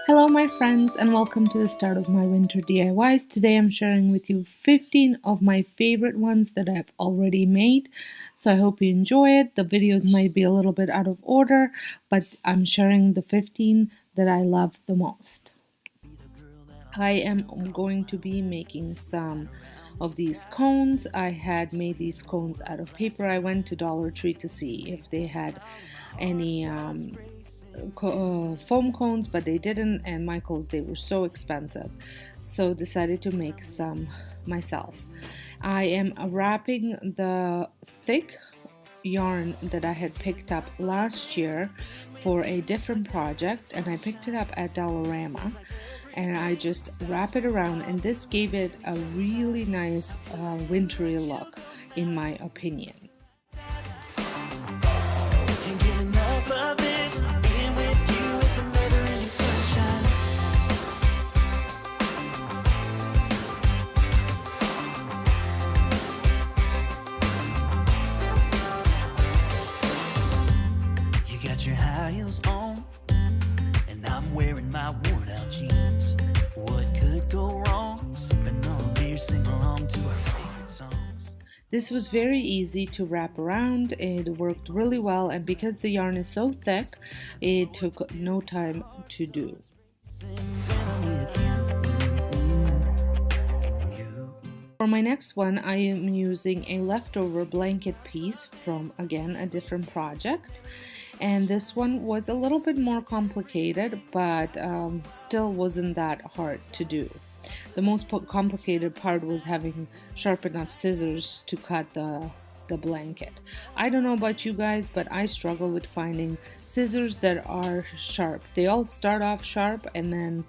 Hello my friends and welcome to the start of my winter DIYs. Today I'm sharing with you 15 of my favorite ones that I've already made. So I hope you enjoy it. The videos might be a little bit out of order, but I'm sharing the 15 that I love the most. I am going to be making some of these cones. I had made these cones out of paper. I went to Dollar Tree to see if they had any foam cones, but they didn't, and Michael's, they were so expensive, so decided to make some myself. I am wrapping the thick yarn that I had picked up last year for a different project, and I picked it up at Dollarama, and I just wrap it around, and this gave it a really nice wintry look in my opinion. Your high heels on, and I'm wearing my worn out jeans. What could go wrong? Sipping on a beer, sing along to our favorite songs. This was very easy to wrap around. It worked really well, and because the yarn is so thick, it took no time to do. For my next one, I am using a leftover blanket piece from, again, a different project. And this one was a little bit more complicated, but still wasn't that hard to do. The most complicated part was having sharp enough scissors to cut the blanket. I don't know about you guys, but I struggle with finding scissors that are sharp. They all start off sharp, and then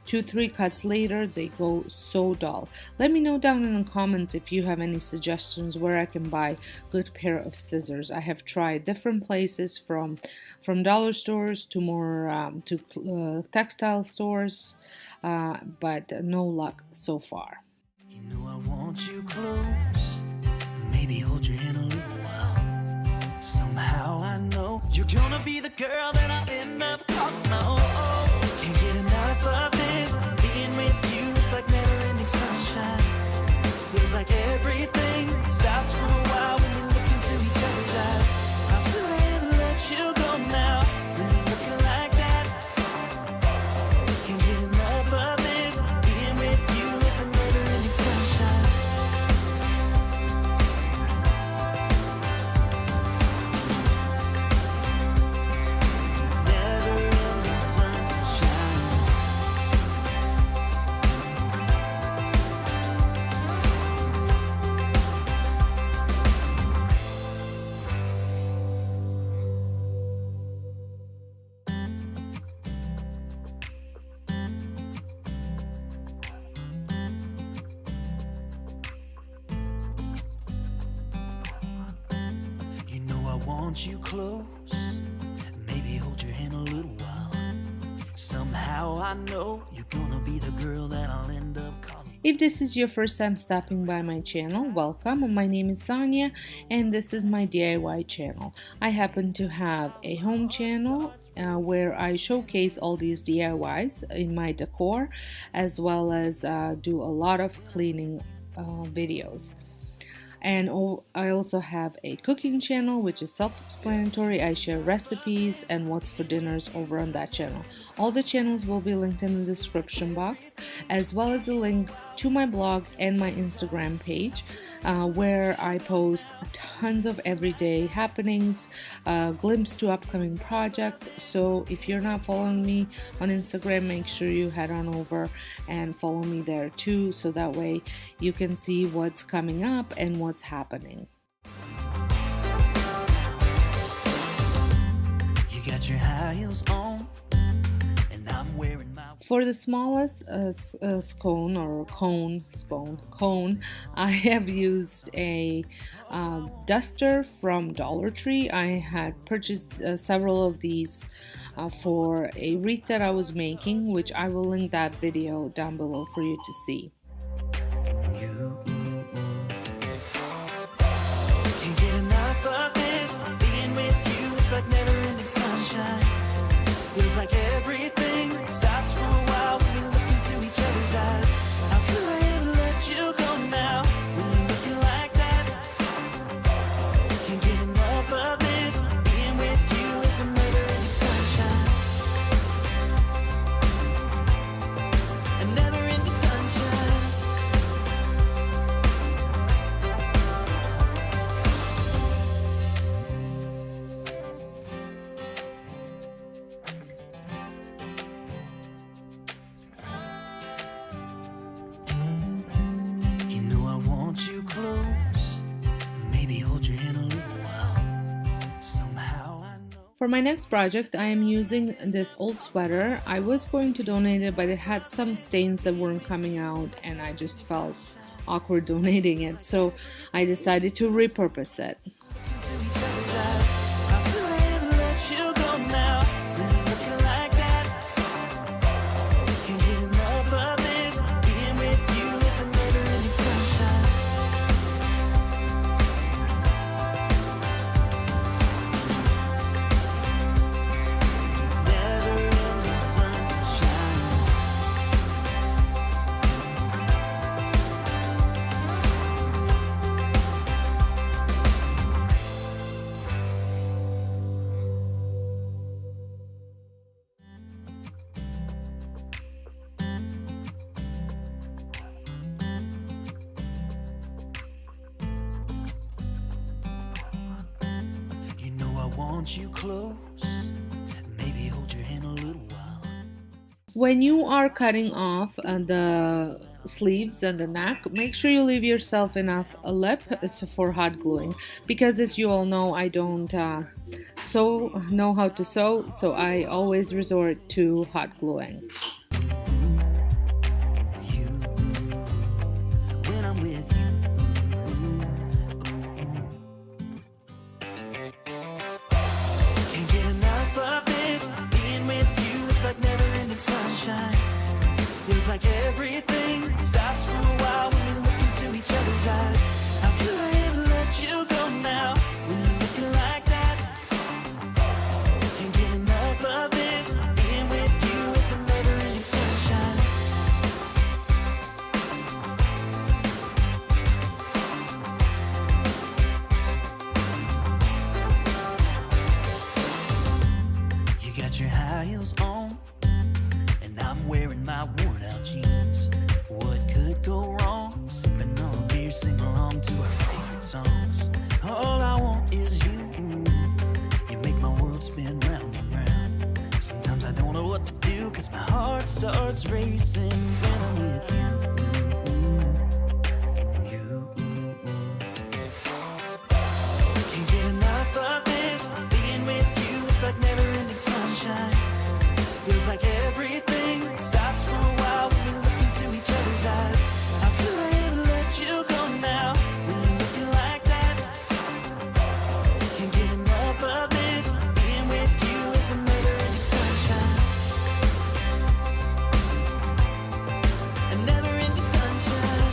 2-3 cuts later they go so dull. Let me know down in the comments if you have any suggestions where I can buy good pair of scissors. I have tried different places, from dollar stores to more textile stores, but no luck so far. You know I want you close, maybe hold your hand a little while. Somehow I know you're gonna be the girl that I'll end up calling my own. Can't get enough of this, being with you is like never-ending sunshine. Feels like everything stops for a while when we look into each other's eyes. How could I ever let you go now when you're looking like that? Can't get enough of this, being with you is a never-ending sunshine. Never-ending sunshine. You know I want you close, maybe hold your hand a little while. Somehow I know you're gonna be the girl that I'll end up calling. If this is your first time stopping by my channel, welcome. My name is Sonja, and this is my DIY channel. I happen to have a home channel where I showcase all these DIYs in my decor, as well as do a lot of cleaning videos. And I also have a cooking channel, which is self-explanatory. I share recipes and what's for dinners over on that channel. All the channels will be linked in the description box, as well as a link to my blog and my Instagram page, where I post tons of everyday happenings, glimpse to upcoming projects. So if you're not following me on Instagram, make sure you head on over and follow me there too, so that way you can see what's coming up and what's happening. You got your high heels on, and I'm wearing my... For the smallest cone, I have used a duster from Dollar Tree. I had purchased several of these for a wreath that I was making, which I will link that video down below for you to see. You can't get enough of this, being with you is like never-ending sunshine. Feels like everything stops for For my next project, I am using this old sweater. I was going to donate it, but it had some stains that weren't coming out, and I just felt awkward donating it, so I decided to repurpose it. Want you close, maybe hold your hand a little while. When you are cutting off the sleeves and the neck, make sure you leave yourself enough lip for hot gluing, because as you all know, I don't know how to sew, so I always resort to hot gluing. When I'm with you. Sunshine feels like everything stops for a while when we look into each other's eyes. How could I ever let you go now when you're looking like that? Can't get enough of this. Being with you is a never-ending sunshine. You got your high heels on, I'm wearing my worn out jeans. What could go wrong? Sipping on a beer, sing along to our favorite songs. All I want is you. You make my world spin round and round. Sometimes I don't know what to do, cause my heart starts racing when I'm with you. Can't get enough of this. Being with you is like never-ending sunshine. Feels like everything stops for a while when we look into each other's eyes. How could I ever let you go now when you're looking like that? Can't get enough of this. Being with you is a never-ending sunshine. A never-ending sunshine.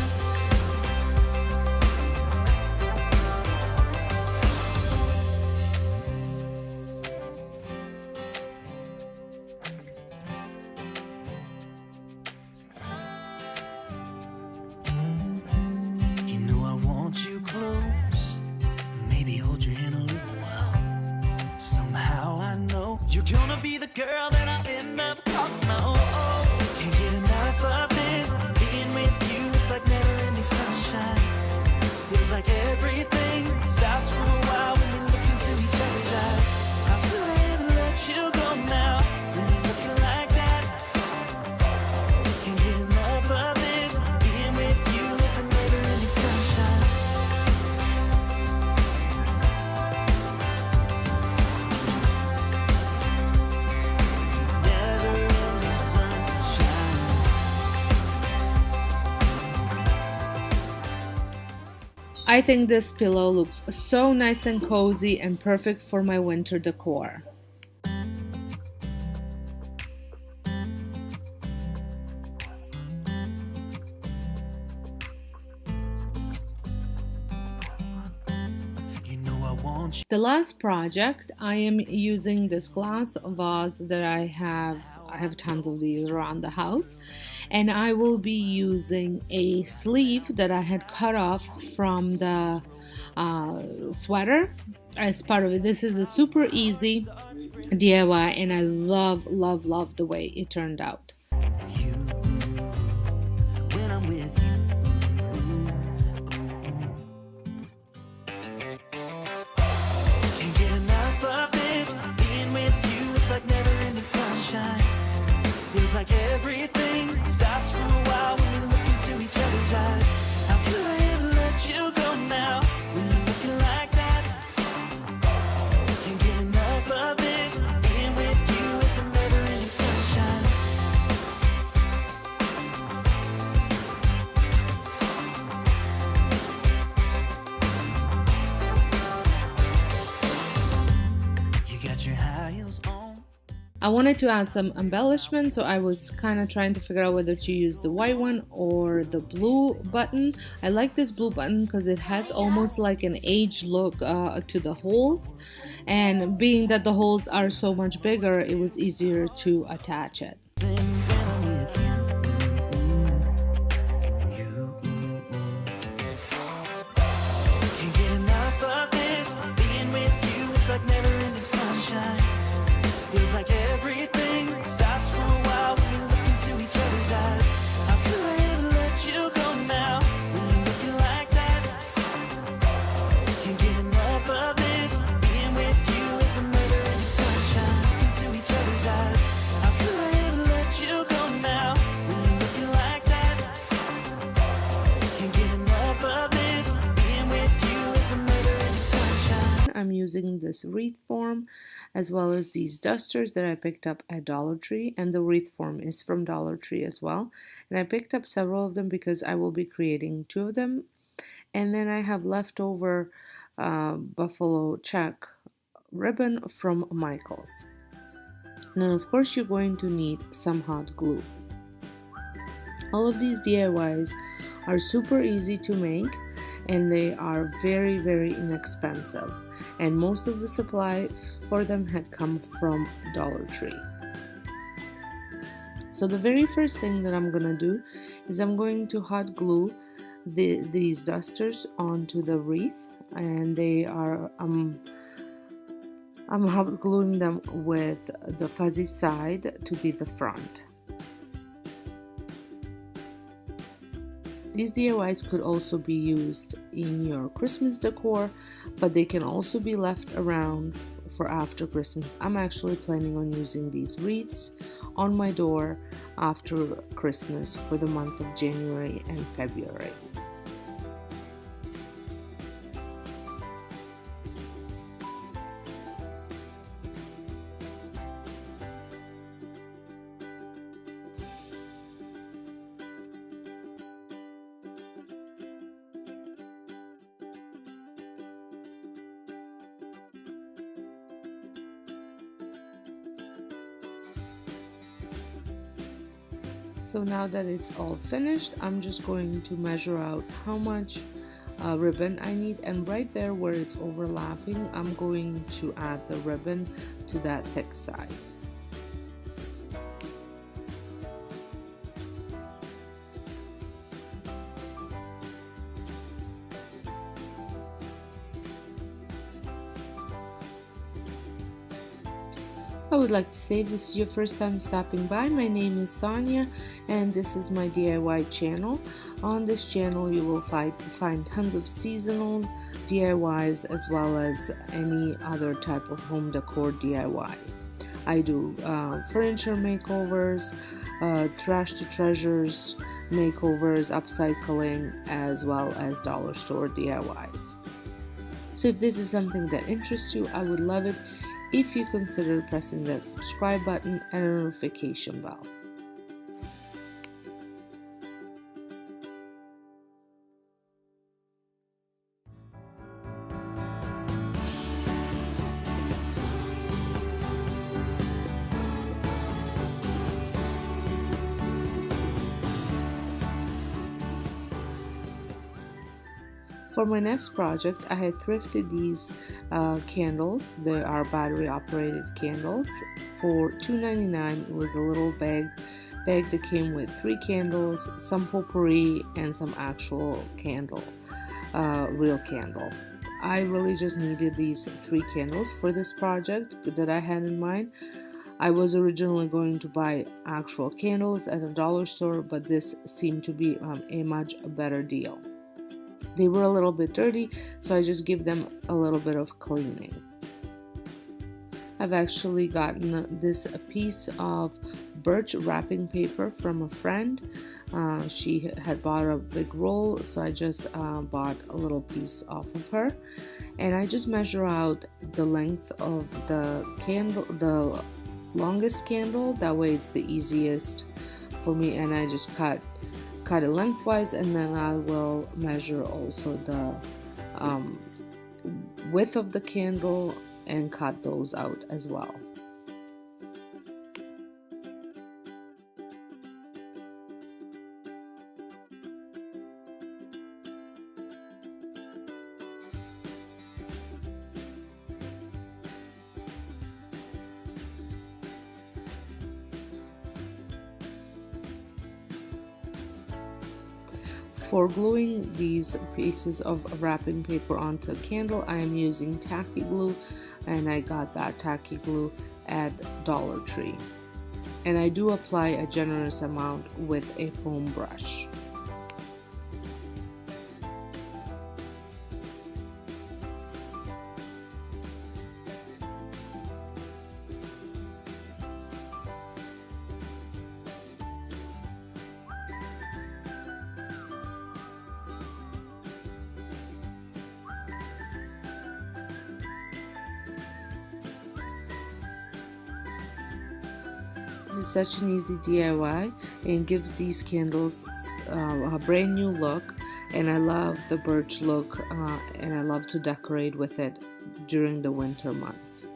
You close, maybe hold your hand a little while. Somehow I know you're gonna be the girl that I'll end up calling my own. Can't get enough of this. Being with you is like never-ending sunshine. Feels like everything stops for a while when we look into each other's eyes. How could I ever let you go now when you're looking like that? Can't get enough of this. Being with you is a never-ending sunshine. I think this pillow looks so nice and cozy and perfect for my winter decor. The last project, I am using this glass vase that I have tons of these around the house, and I will be using a sleeve that I had cut off from the sweater as part of it. This is a super easy DIY, and I love the way it turned out. When I'm with you. Sunshine feels like everything stops for a while when we look into each other's eyes. How could I ever let you go now when you're looking like that? Can't get enough of it. I wanted to add some embellishment, so I was kind of trying to figure out whether to use the white one or the blue button. I like this blue button because it has almost like an age look to the holes, and being that the holes are so much bigger, it was easier to attach it. Feels like everything stops for a while when we look into each other's eyes. How could I ever let you go now when you're looking like that? Can't get enough of this. Being with you is a murder in sunshine. Look into each other's eyes. How could I ever let you go now when you're looking like that? Can't get enough of this. Being with you is a murder in sunshine. I'm using this wreath form as well as these dusters that I picked up at Dollar Tree, and the wreath form is from Dollar Tree as well. And I picked up several of them because I will be creating 2 of them. And then I have leftover buffalo check ribbon from Michaels. And then of course you're going to need some hot glue. All of these DIYs are super easy to make, and they are very, very inexpensive, and most of the supply for them had come from Dollar Tree. So the very first thing that I'm gonna do is I'm going to hot glue these dusters onto the wreath, and they are I'm hot gluing them with the fuzzy side to be the front. These DIYs could also be used in your Christmas decor, but they can also be left around for after Christmas. I'm actually planning on using these wreaths on my door after Christmas for the month of January and February. So now that it's all finished, I'm just going to measure out how much ribbon I need, and right there where it's overlapping, I'm going to add the ribbon to that thick side. I would like to say if this is your first time stopping by, my name is Sonja and this is my DIY channel. On this channel you will find tons of seasonal DIYs as well as any other type of home decor DIYs. I do furniture makeovers, trash to treasures makeovers, upcycling, as well as dollar store DIYs. So if this is something that interests you, I would love it if you consider pressing that subscribe button and a notification bell. For my next project, I had thrifted these candles. They are battery operated candles for $2.99. It was a little bag that came with 3 candles, some potpourri, and some actual candle, real candle. I really just needed these 3 candles for this project that I had in mind. I was originally going to buy actual candles at a dollar store, but this seemed to be a much better deal. They were a little bit dirty, so I just give them a little bit of cleaning. I've actually gotten this piece of Birch wrapping paper from a friend. She had bought a big roll, so I just bought a little piece off of her. And I just measure out the length of the candle, the longest candle, that way it's the easiest for me, and I just cut it lengthwise, and then I will measure also the width of the candle and cut those out as well. For gluing these pieces of wrapping paper onto a candle, I am using tacky glue, and I got that tacky glue at Dollar Tree. And I do apply a generous amount with a foam brush. This is such an easy DIY and gives these candles a brand new look, and I love the birch look, and I love to decorate with it during the winter months.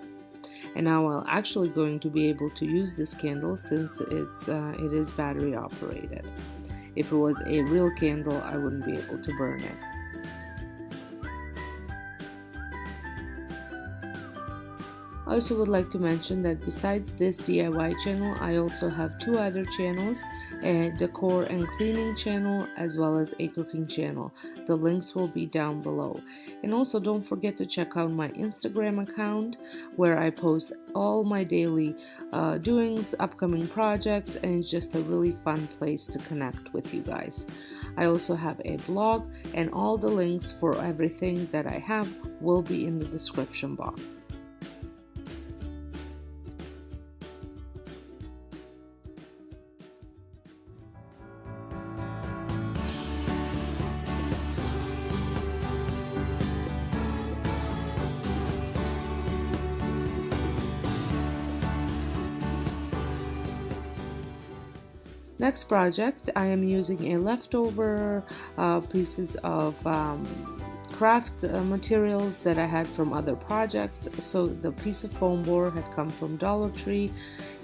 And now I'm actually going to be able to use this candle since it is battery operated. If it was a real candle, I wouldn't be able to burn it. I also would like to mention that besides this DIY channel, I also have two other channels, a decor and cleaning channel as well as a cooking channel. The links will be down below. And also don't forget to check out my Instagram account where I post all my daily doings, upcoming projects, and it's just a really fun place to connect with you guys. I also have a blog, and all the links for everything that I have will be in the description box. Next project, I am using a leftover pieces of craft materials that I had from other projects. So the piece of foam board had come from Dollar Tree,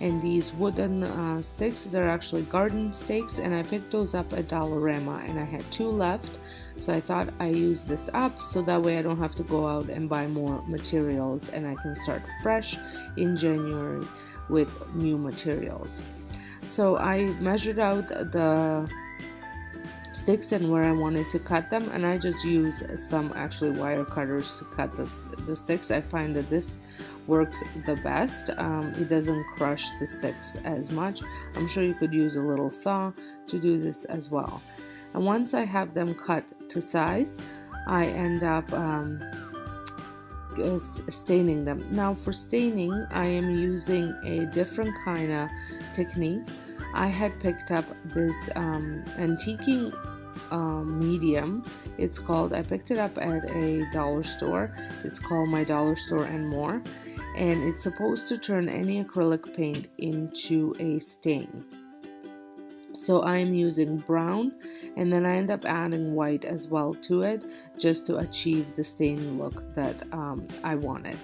and these wooden sticks, they're actually garden stakes, and I picked those up at Dollarama, and I had two left. So I thought I use this up so that way I don't have to go out and buy more materials, and I can start fresh in January with new materials. So I measured out the sticks and where I wanted to cut them, and I just use some actually wire cutters to cut the sticks. I find that this works the best. It doesn't crush the sticks as much. I'm sure you could use a little saw to do this as well. And once I have them cut to size, I end up staining them. Now for staining, I am using a different kind of technique. I had picked up this antiquing medium. I picked it up at a dollar store. It's called My Dollar Store and More, and it's supposed to turn any acrylic paint into a stain. So I am using brown, and then I end up adding white as well to it just to achieve the stain look that I wanted.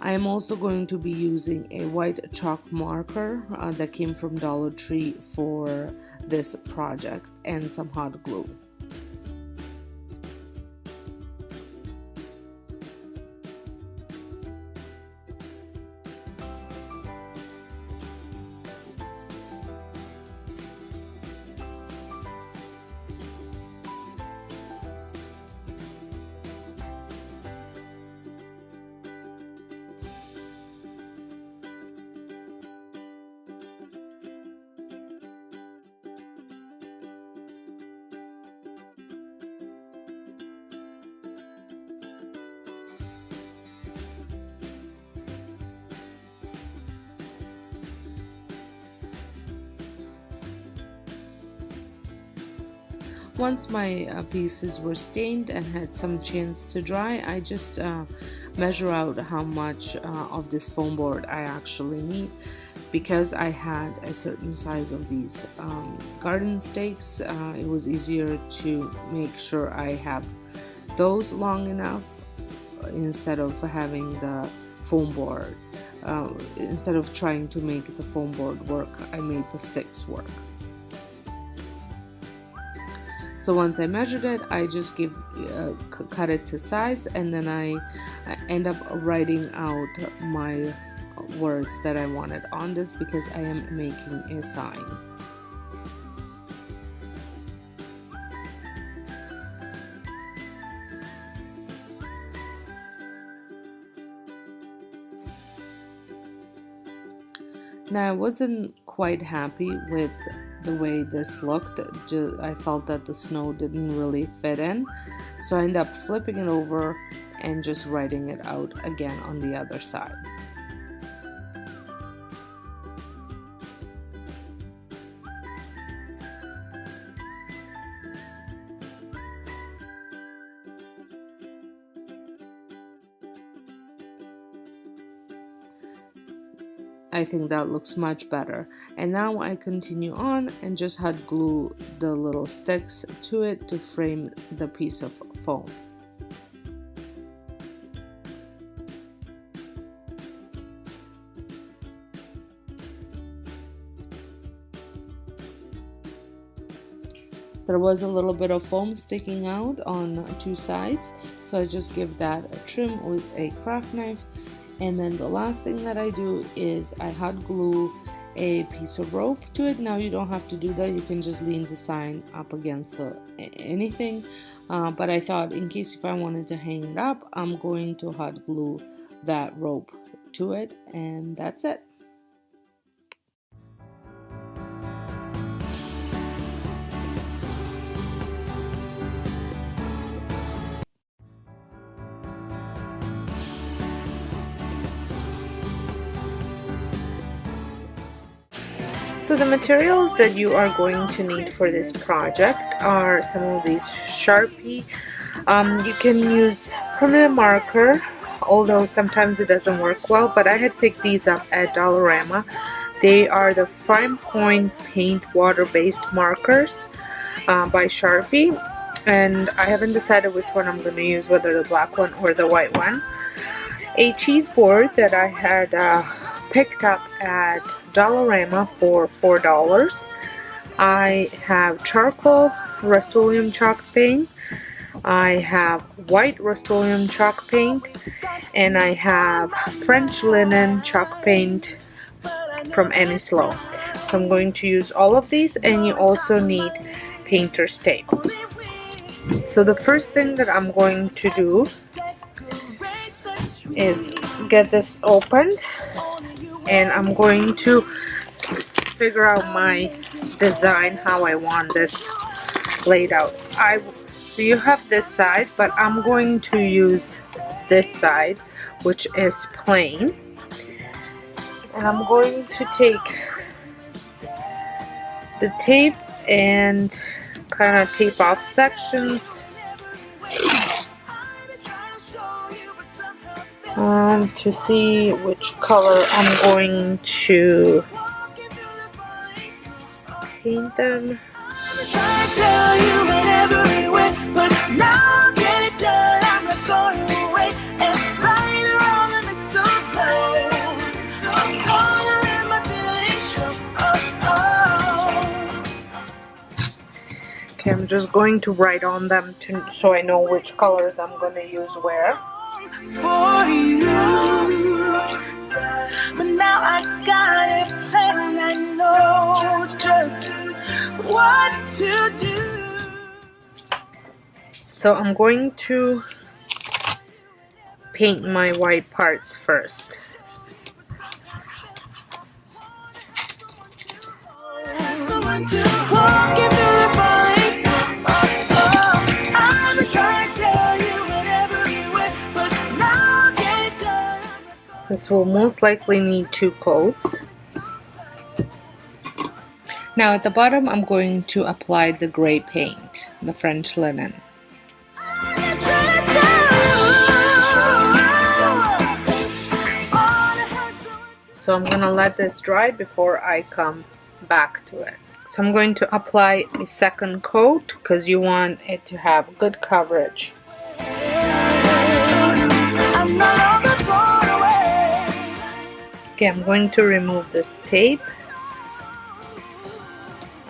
I am also going to be using a white chalk marker that came from Dollar Tree for this project, and some hot glue. Once my pieces were stained and had some chance to dry, I just measure out how much of this foam board I actually need. Because I had a certain size of these garden stakes, it was easier to make sure I have those long enough instead of having the foam board. Instead of trying to make the foam board work, I made the sticks work. So once I measured it, I just cut it to size, and then I end up writing out my words that I wanted on this because I am making a sign. Now, I wasn't quite happy with the way this looked. I felt that the snow didn't really fit in, so I ended up flipping it over and just writing it out again on the other side. I think that looks much better. And now I continue on and just hot glue the little sticks to it to frame the piece of foam. There was a little bit of foam sticking out on two sides, so I just give that a trim with a craft knife. And then the last thing that I do is I hot glue a piece of rope to it. Now you don't have to do that, you can just lean the sign up against anything, but I thought in case if I wanted to hang it up, I'm going to hot glue that rope to it, and that's it. So the materials that you are going to need for this project are some of these Sharpie. You can use permanent marker, although sometimes it doesn't work well, but I had picked these up at Dollarama. They are the Fine Point Paint water-based markers by Sharpie, and I haven't decided which one I'm going to use, whether the black one or the white one. A cheese board that I had picked up at Dollarama for $4. I have charcoal Rust-Oleum chalk paint, I have white Rust-Oleum chalk paint, and I have French linen chalk paint from Annie Slow. So I'm going to use all of these, and you also need painter's tape. So the first thing that I'm going to do is get this opened, and I'm going to figure out my design, how I want this laid out. So you have this side, but I'm going to use this side, which is plain, and I'm going to take the tape and kind of tape off sections to see which color I'm going to paint them. Okay, I'm just going to write on them so I know which colors I'm going to use where. For you, but now I got a plan. I know just what to do. So I'm going to paint my white parts first. Someone to hold you through the police. I'm trying to tell you whatever you wish, but now get it done. This will most likely need 2 coats. Now at the bottom I'm going to apply the gray paint, the French linen. So I'm gonna let this dry before I come back to it. So I'm going to apply a second coat because you want it to have good coverage. Okay, I'm going to remove this tape.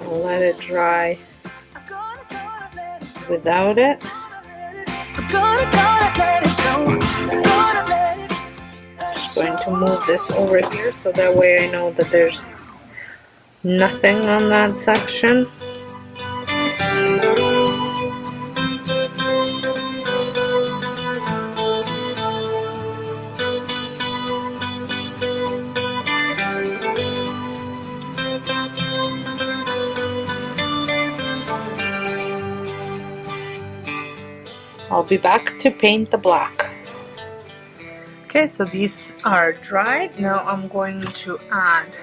I'll let it dry without it. Just going to move this over here so that way I know that there's nothing on that section. I'll be back to paint the black. Okay, so these are dried. Now I'm going to add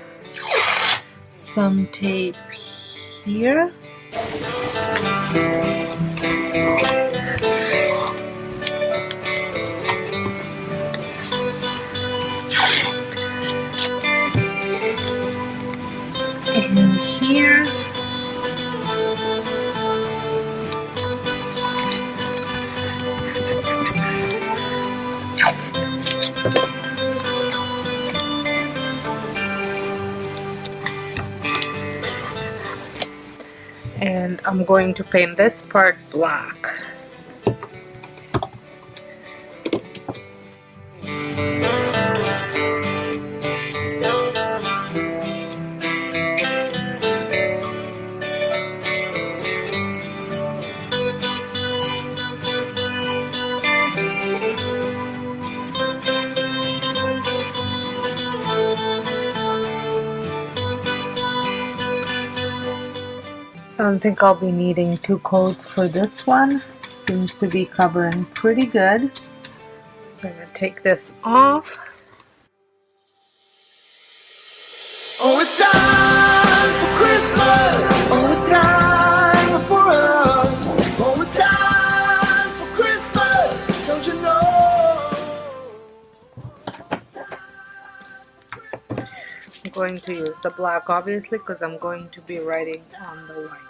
some tape here. And here. And I'm going to paint this part black. I don't think I'll be needing 2 coats for this one. Seems to be covering pretty good. I'm going to take this off. Oh, it's time for Christmas. Oh, it's time for us. Oh, it's time for Christmas. Don't you know? I'm going to use the black obviously because I'm going to be writing on the white.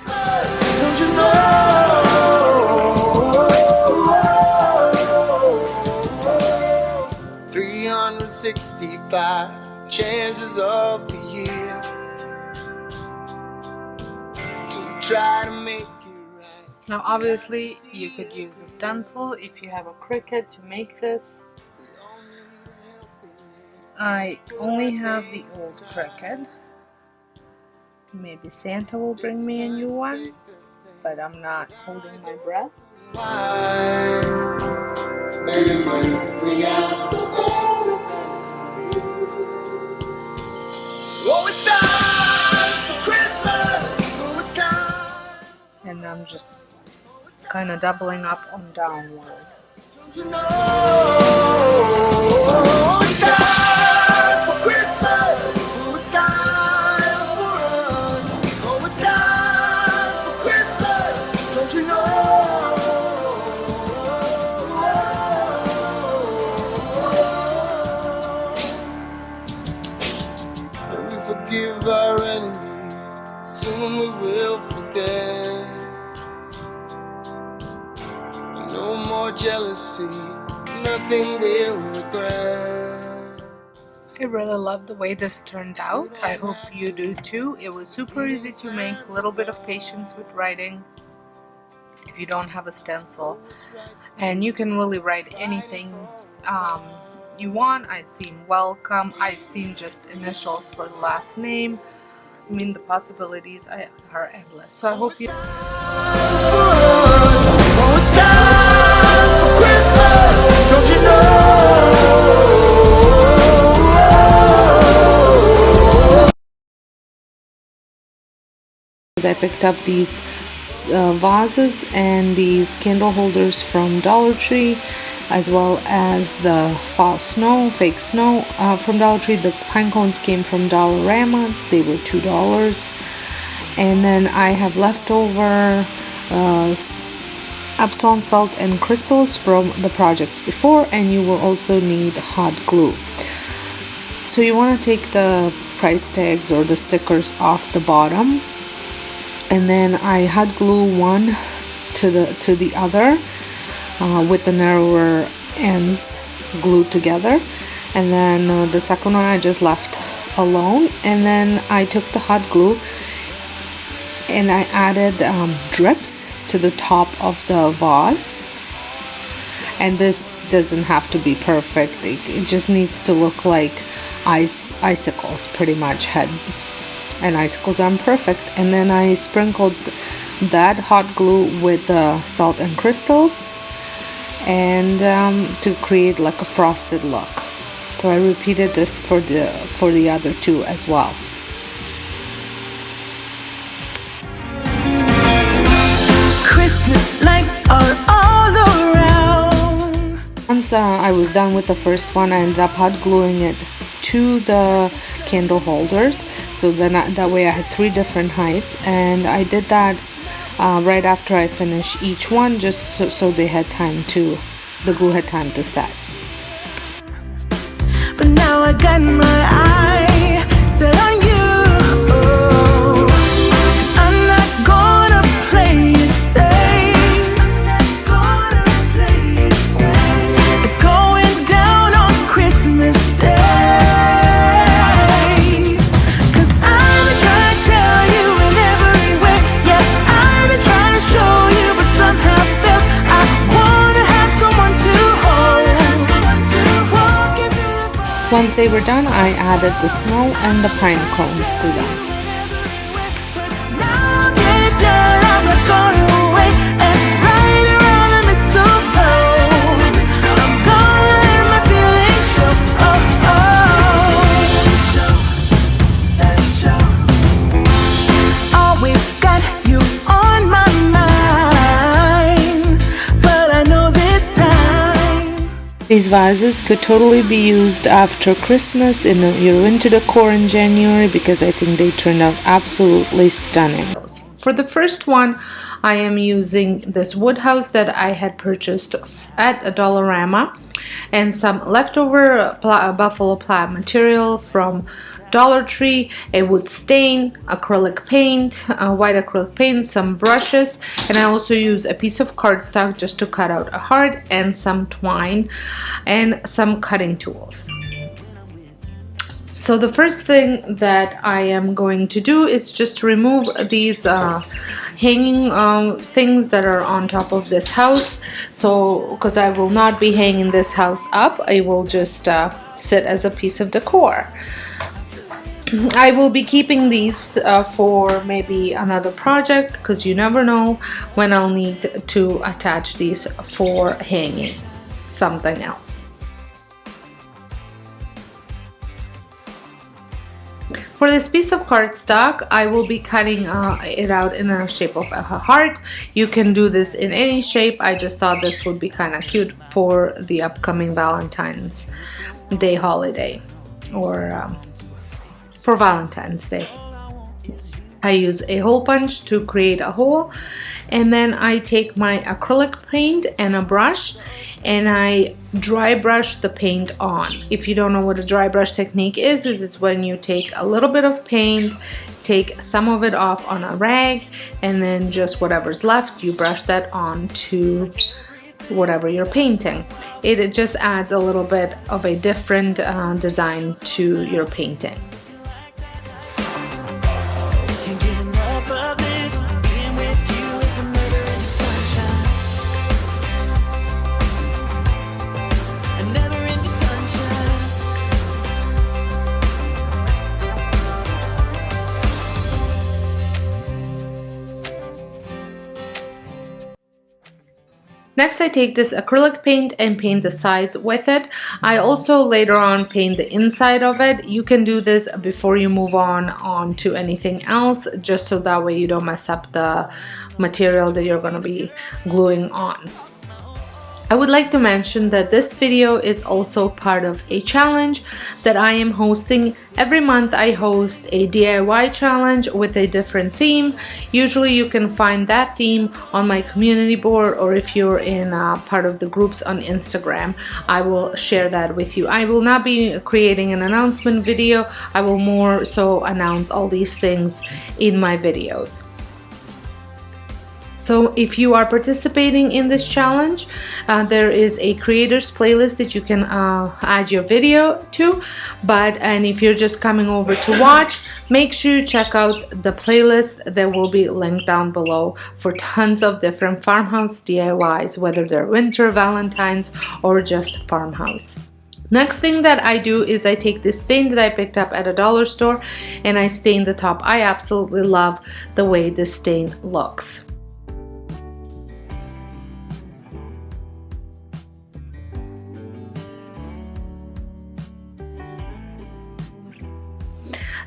Don't you know? 365 chances of the year to try to make it right. Now obviously you could use a stencil if you have a Cricut to make this. I only have the old Cricut. Maybe Santa will bring me a new one, but I'm not holding my breath. Oh, it's time for Christmas. Oh, it's time. And I'm just kind of doubling up on downward. Don't you know? Oh, it's time for Christmas. Oh, it's time for us. Oh, it's time for Christmas. Don't you know? When we forgive our enemies, soon we will forget. No more jealousy, nothing we'll regret. I really love the way this turned out. I hope you do too. It was super easy to make, a little bit of patience with writing if you don't have a stencil. And you can really write anything you want. I've seen welcome, I've seen just initials for the last name. I mean, the possibilities are endless. So I hope you... Don't you know? I picked up these vases and these candle holders from Dollar Tree, as well as the fake snow from Dollar Tree. The pine cones came from Dollarama. They were $2. And then I have leftover Epsom salt and crystals from the projects before, and you will also need hot glue. So you want to take the price tags or the stickers off the bottom, and then I hot glue one to the other with the narrower ends glued together, and then the second one I just left alone. And then I took the hot glue and I added drips to the top of the vase, and this doesn't have to be perfect. It just needs to look like icicles pretty much, and icicles aren't perfect. And then I sprinkled that hot glue with the salt and crystals, and to create like a frosted look. So I repeated this for the other two as well. Christmas lights are on. once I was done with the first one, I ended up hot gluing it to the candle holders, so then that way I had 3 different heights, and I did that right after I finished each one, just so they had time to, the glue had time to set. But now I got my eye set on you. Oh, I'm not gonna play it safe. I'm not gonna play it safe. It's going down on Christmas Day. 'Cause I've been trying to tell you in every way. Yeah, I've been trying to show you, but somehow felt I wanna have someone to hold. Once they were done, I added the snow and the pine cones to them. Now get it done, I'm not gonna wait. And right around the mistletoe, I'm gonna let my feelings show. Oh, oh. Always got you on my mind, but I know this time. These vases could totally be used after Christmas in your winter decor in January, because I think they turned out absolutely stunning. For the first one, I am using this wood house that I had purchased at a Dollarama, and some leftover buffalo plaid material from Dollar Tree, a wood stain, acrylic paint, white acrylic paint, some brushes, and I also use a piece of cardstock just to cut out a heart, and some twine, and some cutting tools. So the first thing that I am going to do is just remove these hanging things that are on top of this house. So because I will not be hanging this house up, I will just sit as a piece of decor. I will be keeping these for maybe another project, because you never know when I'll need to attach these for hanging something else. For this piece of cardstock, I will be cutting it out in the shape of a heart. You can do this in any shape. I just thought this would be kind of cute for the upcoming Valentine's Day holiday, or for Valentine's Day. I use a hole punch to create a hole, and then I take my acrylic paint and a brush, and I dry brush the paint on. If you don't know what a dry brush technique is when you take a little bit of paint, take some of it off on a rag, and then just whatever's left, you brush that on to whatever you're painting. It just adds a little bit of a different design to your painting. Next, I take this acrylic paint and paint the sides with it. I also later on paint the inside of it. You can do this before you move on to anything else, just so that way you don't mess up the material that you're going to be gluing on. I would like to mention that this video is also part of a challenge that I am hosting. Every month I host a DIY challenge with a different theme. Usually you can find that theme on my community board, or if you're in part of the groups on Instagram, I will share that with you. I will not be creating an announcement video. I will more so announce all these things in my videos. So if you are participating in this challenge, there is a creators playlist that you can add your video to. And if you're just coming over to watch, make sure you check out the playlist that will be linked down below for tons of different farmhouse DIYs, whether they're winter, Valentine's, or just farmhouse. Next thing that I do is I take this stain that I picked up at a dollar store and I stain the top. I absolutely love the way this stain looks.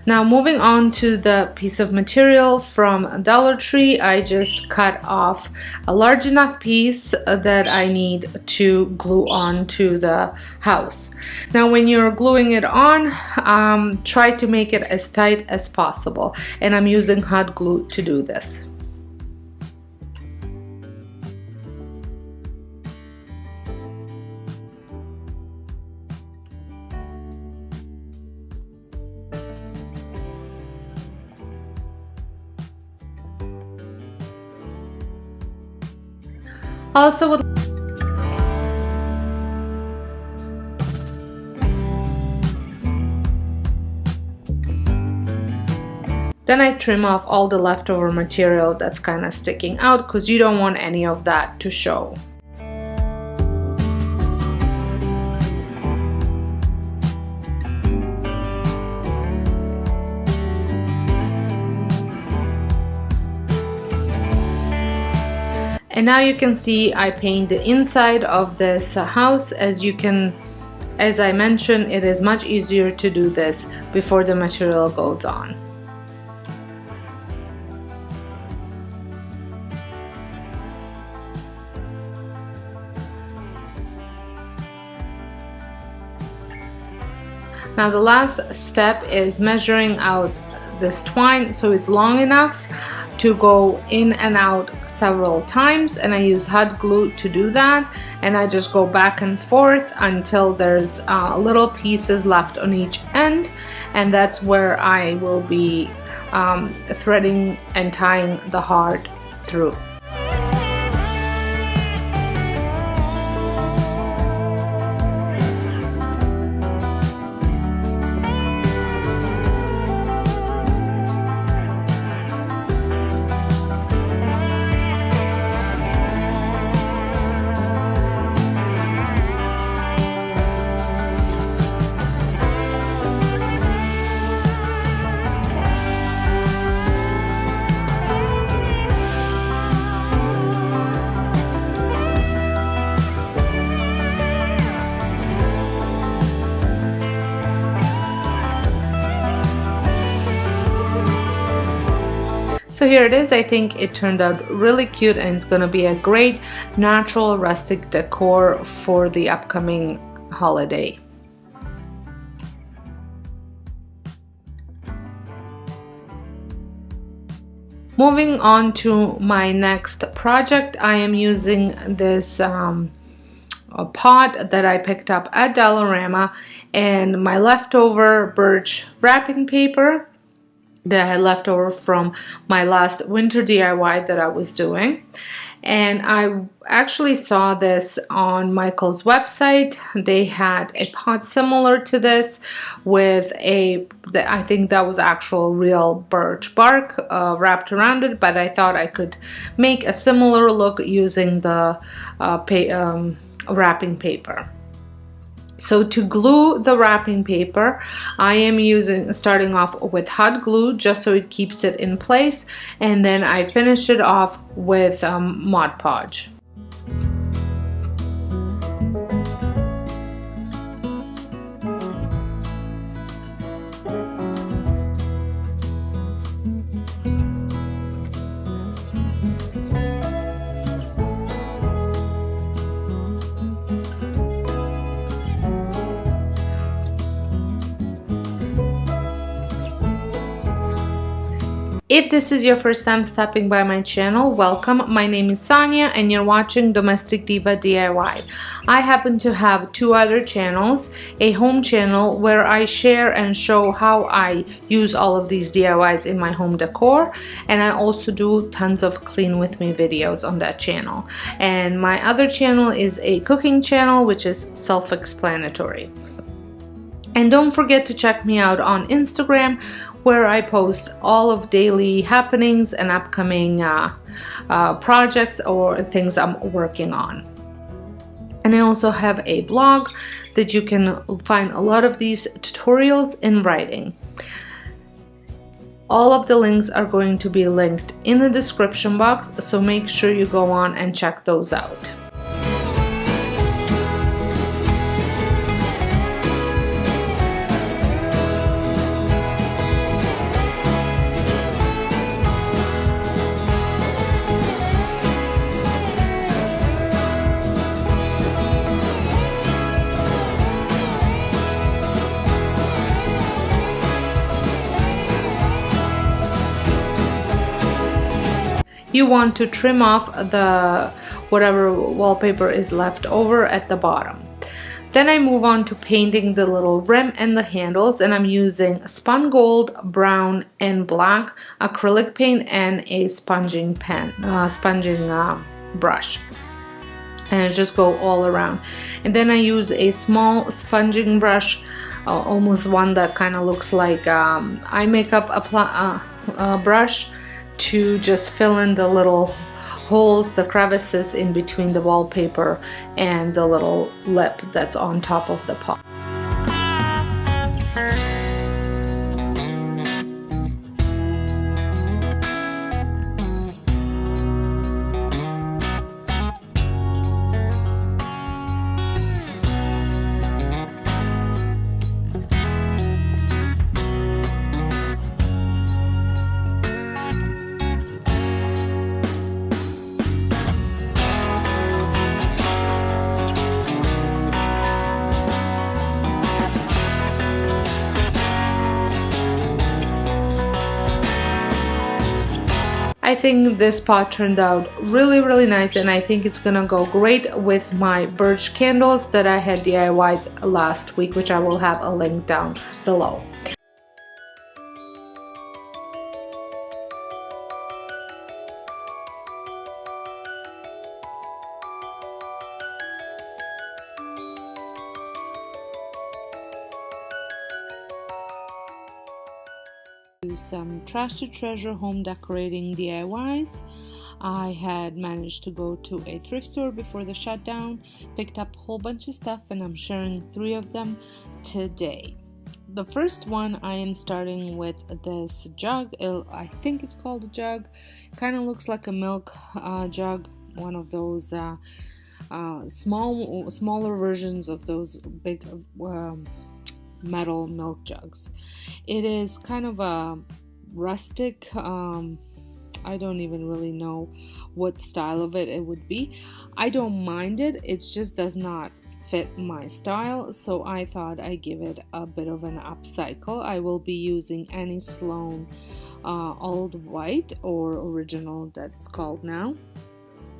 Now moving on to the piece of material from Dollar Tree, I just cut off a large enough piece that I need to glue on to the house. Now when you're gluing it on, try to make it as tight as possible, and I'm using hot glue to do this. Also would Then I trim off all the leftover material that's kind of sticking out, because you don't want any of that to show. And now you can see I paint the inside of this house. As I mentioned, it is much easier to do this before the material goes on. Now the last step is measuring out this twine so it's long enough to go in and out several times, and I use hot glue to do that, and I just go back and forth until there's little pieces left on each end, and that's where I will be threading and tying the heart through. So here it is. I think it turned out really cute, and it's going to be a great natural rustic decor for the upcoming holiday. Moving on to my next project, I am using this a pot that I picked up at Dollarama and my leftover Birch wrapping paper that I had left over from my last winter DIY that I was doing. And I actually saw this on Michael's website. They had a pot similar to this with I think that was actual real birch bark wrapped around it, but I thought I could make a similar look using the wrapping paper. So to glue the wrapping paper, I am starting off with hot glue just so it keeps it in place, and then I finish it off with Mod Podge. If this is your first time stopping by my channel, welcome. My name is Sonia and you're watching Domestic Diva DIY. I happen to have two other channels, a home channel where I share and show how I use all of these DIYs in my home decor, and I also do tons of clean with me videos on that channel. And my other channel is a cooking channel, which is self-explanatory. And don't forget to check me out on Instagram, where I post all of daily happenings and upcoming projects or things I'm working on. And I also have a blog that you can find a lot of these tutorials in writing. All of the links are going to be linked in the description box, so make sure you go on and check those out. you want to trim off the whatever wallpaper is left over at the bottom. Then I move on to painting the little rim and the handles, and I'm using spun gold, brown, and black acrylic paint and a sponging brush. And I just go all around. And then I use a small sponging brush, almost one that kind of looks like eye makeup brush, to just fill in the little holes, the crevices in between the wallpaper and the little lip that's on top of the pot. I think this pot turned out really nice, and I think it's gonna go great with my Birch candles that I had DIY'd last week, which I will have a link down below. Some trash to treasure home decorating DIYs. I had managed to go to a thrift store before the shutdown, picked up a whole bunch of stuff, and I'm sharing 3 of them today. The first one, I am starting with this jug. I think it's called a jug. Kind of looks like a milk jug, one of those smaller versions of those big metal milk jugs. It is kind of a rustic, I don't even really know what style of it would be. I don't mind it, it just does not fit my style, so I thought I'd give it a bit of an upcycle. I will be using Annie Sloan Old White, or original that's called now,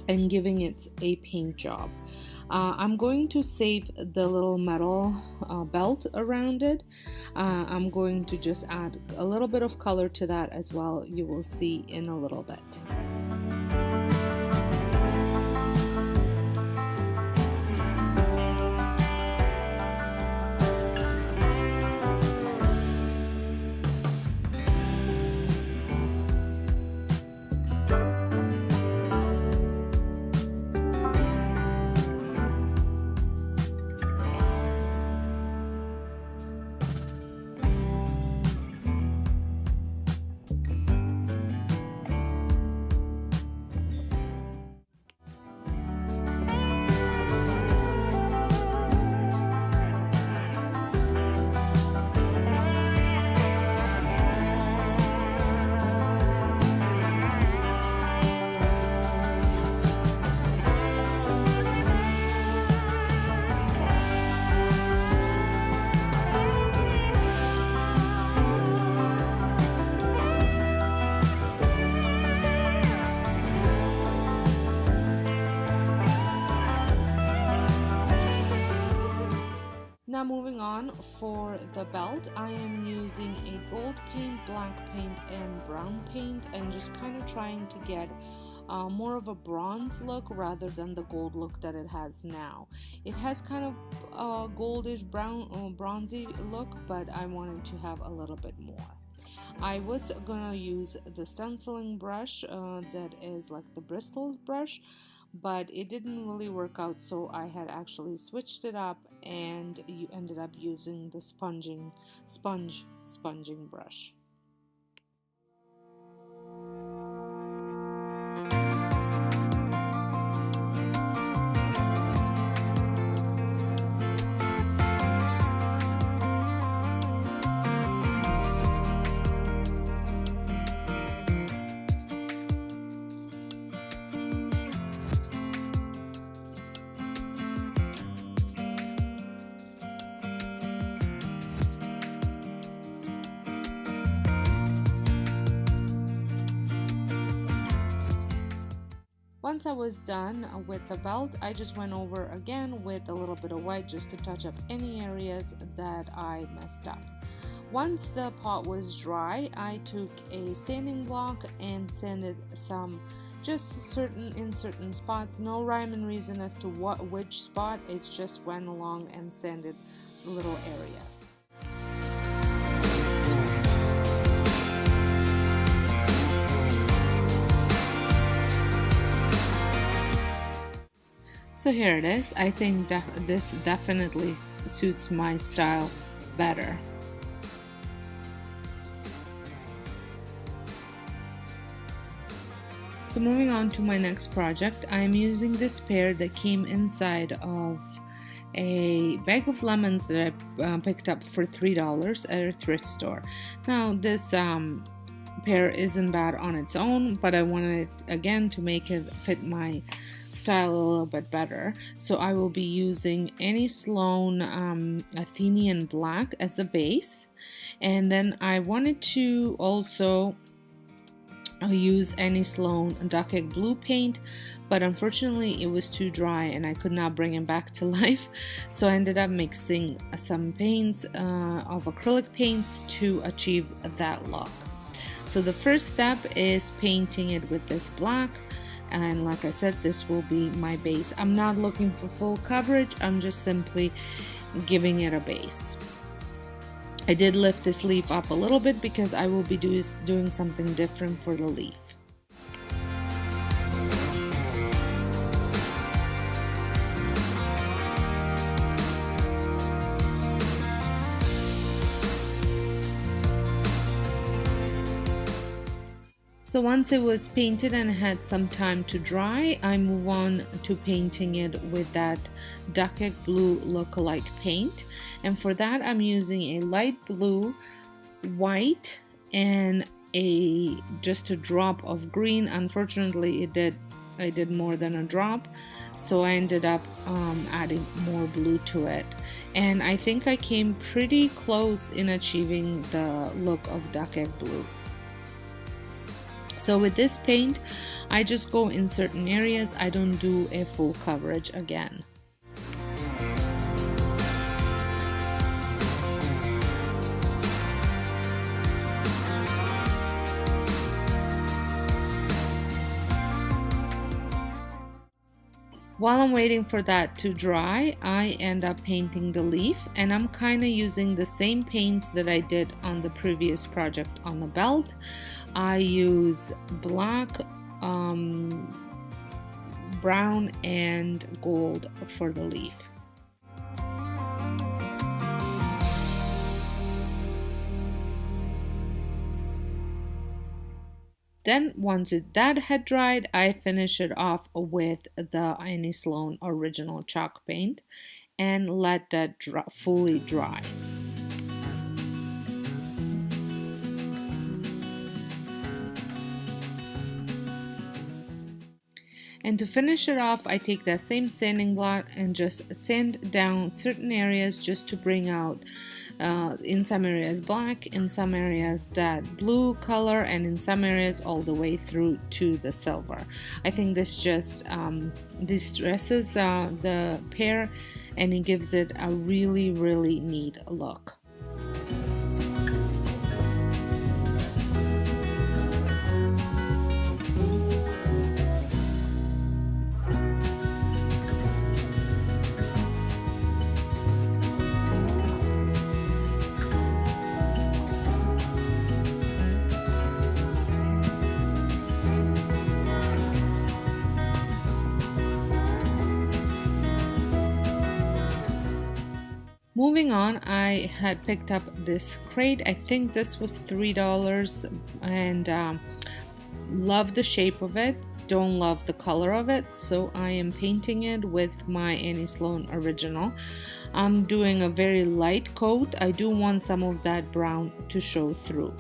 and giving it a paint job. I'm going to save the little metal belt around it. I'm going to just add a little bit of color to that as well. You will see in a little bit. Now moving on, for the belt, I am using a gold paint, black paint, and brown paint, and just kind of trying to get more of a bronze look rather than the gold look that it has now. It has kind of a goldish brown, bronzy look, but I wanted to have a little bit more. I was gonna use the stenciling brush that is like the Bristol brush, but it didn't really work out, so I had actually switched it up, and you ended up using the sponging brush. Once I was done with the belt, I just went over again with a little bit of white just to touch up any areas that I messed up. Once the pot was dry, I took a sanding block and sanded some just in certain spots. No rhyme and reason as to which spot. It just went along and sanded little areas. So here it is. I think this definitely suits my style better. So moving on to my next project, I'm using this pear that came inside of a bag of lemons that I picked up for $3 at a thrift store. Now this pear isn't bad on its own, but I wanted it again to make it fit my style a little bit better. So I will be using Annie Sloan Athenian Black as a base, and then I wanted to also use Annie Sloan Duck Egg Blue paint, but unfortunately it was too dry and I could not bring it back to life, so I ended up mixing some paints of acrylic paints to achieve that look. So the first step is painting it with this black, and like I said, this will be my base. I'm not looking for full coverage, I'm just simply giving it a base. I did lift this leaf up a little bit because I will be doing something different for the leaf. So once it was painted and had some time to dry, I move on to painting it with that Duck Egg Blue look-alike paint. And for that, I'm using a light blue, white, and just a drop of green. Unfortunately, I did more than a drop, so I ended up adding more blue to it. And I think I came pretty close in achieving the look of Duck Egg Blue. So with this paint, I just go in certain areas. I don't do a full coverage again. While I'm waiting for that to dry, I end up painting the leaf, and I'm kind of using the same paints that I did on the previous project on the belt. I use black, brown, and gold for the leaf. Then once that had dried, I finish it off with the Annie Sloan original chalk paint and let that fully dry. And to finish it off, I take that same sanding block and just sand down certain areas just to bring out in some areas black, in some areas that blue color, and in some areas all the way through to the silver. I think this just distresses the pear, and it gives it a really, really neat look. Moving on, I had picked up this crate. I think this was $3, and love the shape of it, don't love the color of it, so I am painting it with my Annie Sloan original. I'm doing a very light coat. I do want some of that brown to show through.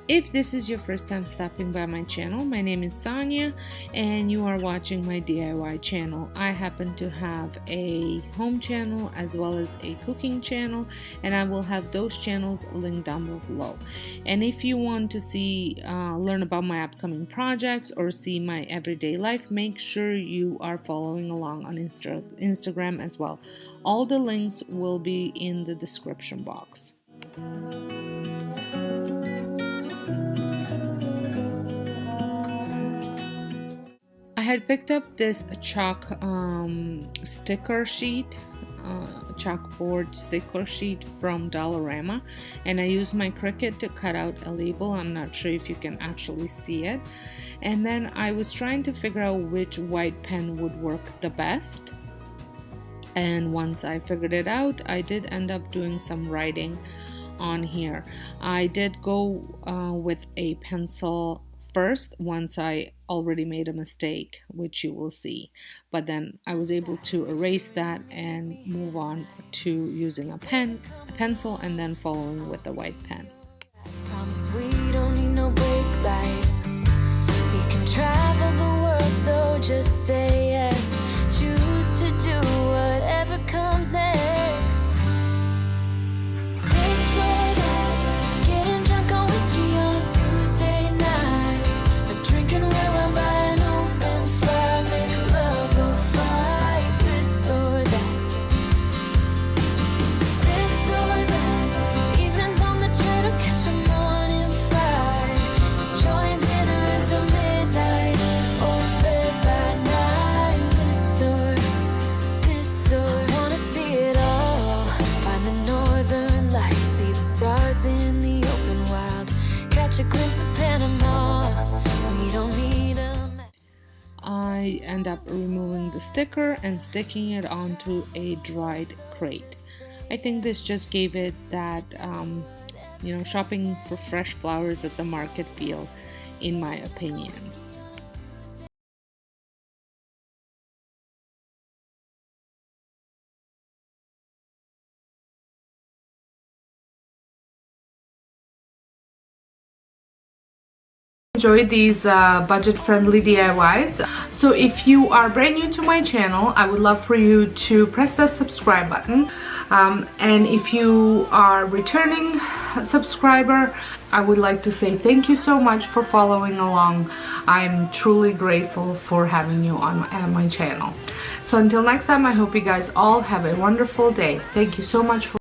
If this is your first time stopping by my channel, my name is Sonja and you are watching my DIY channel. I happen to have a home channel as well as a cooking channel, and I will have those channels linked down below. And if you want to learn about my upcoming projects or see my everyday life, make sure you are following along on Instagram as well. All the links will be in the description box. I had picked up this chalk sticker sheet, chalkboard sticker sheet from Dollarama, and I used my Cricut to cut out a label. I'm not sure if you can actually see it. And then I was trying to figure out which white pen would work the best. And once I figured it out, I did end up doing some writing on here. I did go with a pencil first once I already made a mistake, which you will see, but then I was able to erase that and move on to using a pencil and then following with the white pen. Promise we don't need no brake lights. We can travel the world, so just say yes. Choose to do whatever comes next. This or that, getting drunk on whiskey on a Tuesday night, or drinking red wine by an open fire, make love or fight. This or that, this or that, evenings on the train or catch a morning flight, enjoying dinner until midnight, or bed by night. This or I wanna see it all, find the northern lights, see the stars in the open wild, catch a glimpse of Panama. We don't need a map. I end up removing the sticker and sticking it onto a dried crate. I think this just gave it that, shopping for fresh flowers at the market feel, in my opinion. Enjoy these budget-friendly DIYs. So if you are brand new to my channel, I would love for you to press that subscribe button. And if you are a returning subscriber, I would like to say thank you so much for following along. I'm truly grateful for having you on my channel. So until next time, I hope you guys all have a wonderful day. Thank you so much for